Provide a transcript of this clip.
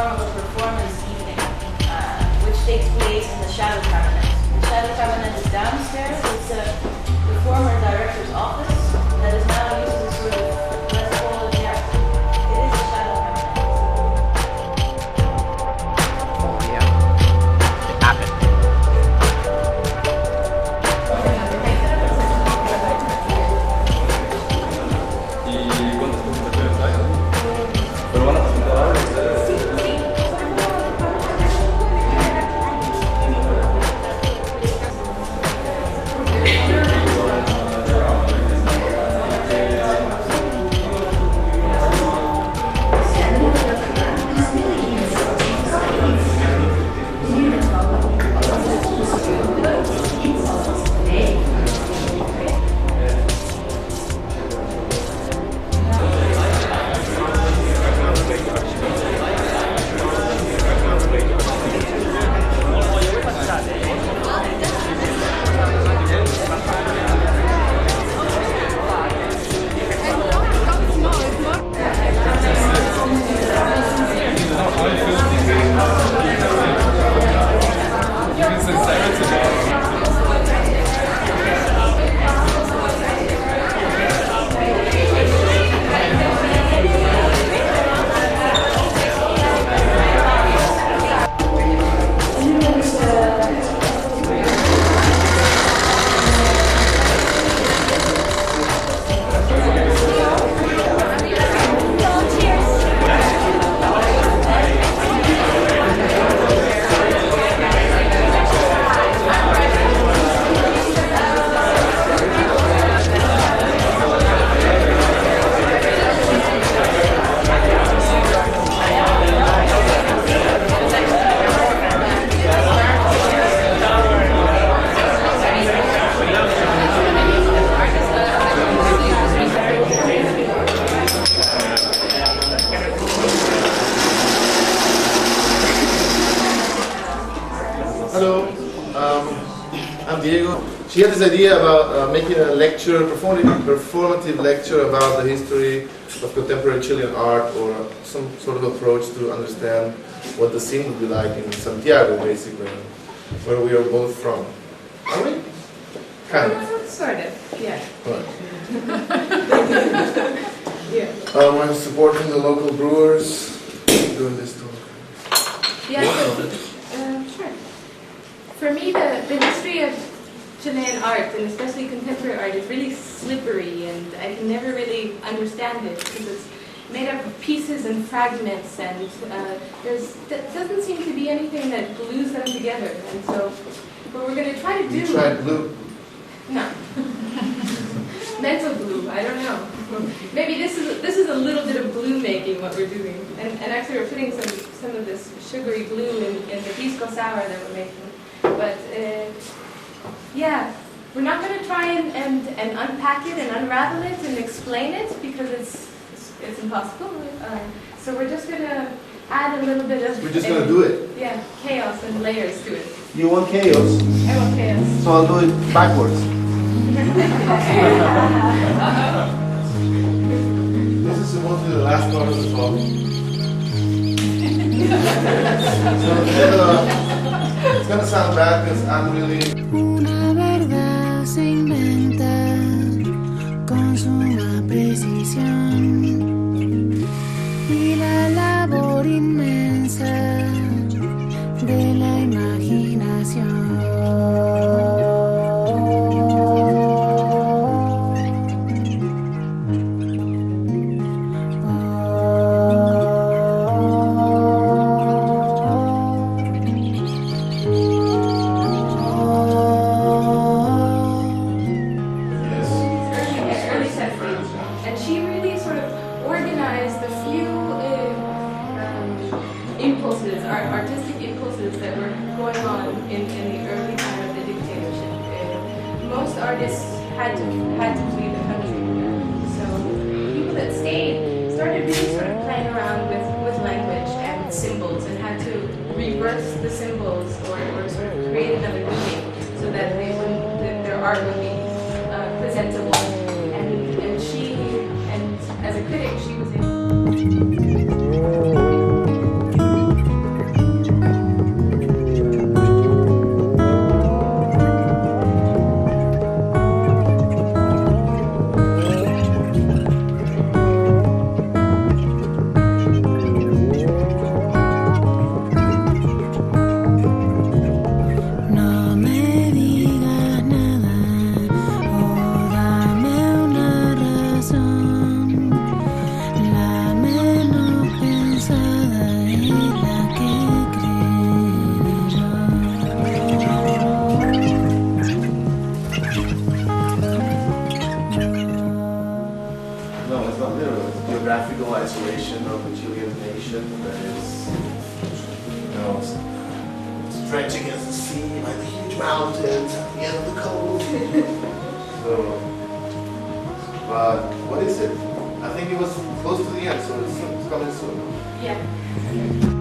form of a performance evening, which takes place in the Shadow Cabinet. The Shadow Cabinet is downstairs. It's the former director's office that is now used as a sort of, let's call it, yeah, it is a Shadow Cabinet. Oh yeah, Appel. Hello, I'm Diego. She had this idea about making a lecture, performative lecture about the history of contemporary Chilean art, or some sort of approach to understand what the scene would be like in Santiago, basically, where we are both from. Are we? Kind of. Sort of, yeah. Right. Yeah. We're supporting the local brewers doing this talk. Yeah, sure. For me, the history of Chilean art, and especially contemporary art, is really slippery, and I can never really understand it because it's made up of pieces and fragments, and there doesn't seem to be anything that glues them together. And so, what we're going to try to do... You tried glue? No. Mental glue, I don't know. Maybe this is a little bit of glue making, what we're doing. And actually we're putting some of this sugary glue in the pisco sour that we're making. But yeah, we're not going to try and unpack it and unravel it and explain it because it's impossible. So we're just going to add a little bit of... We're just going to do it? Yeah, chaos and layers to it. You want chaos? I want chaos. So I'll do it backwards. This is supposed to be the last part of the talk. So it's gonna sound bad because I'm really... Una verdad se inventa con suma precisión y la labor inmensa de la imaginación. Artistic impulses that were going on in the early time of the dictatorship. Most artists had to flee the country. So people that stayed started really sort of playing around with language and symbols and had to reverse the symbols or sort of create another meaning so that their art would be presentable. And she, and as a critic, she was able of the Chilean nation that is, stretched against the sea by the huge mountains at the end of the coast. So, but what is it? I think it was close to the end, so it's coming soon. Yeah.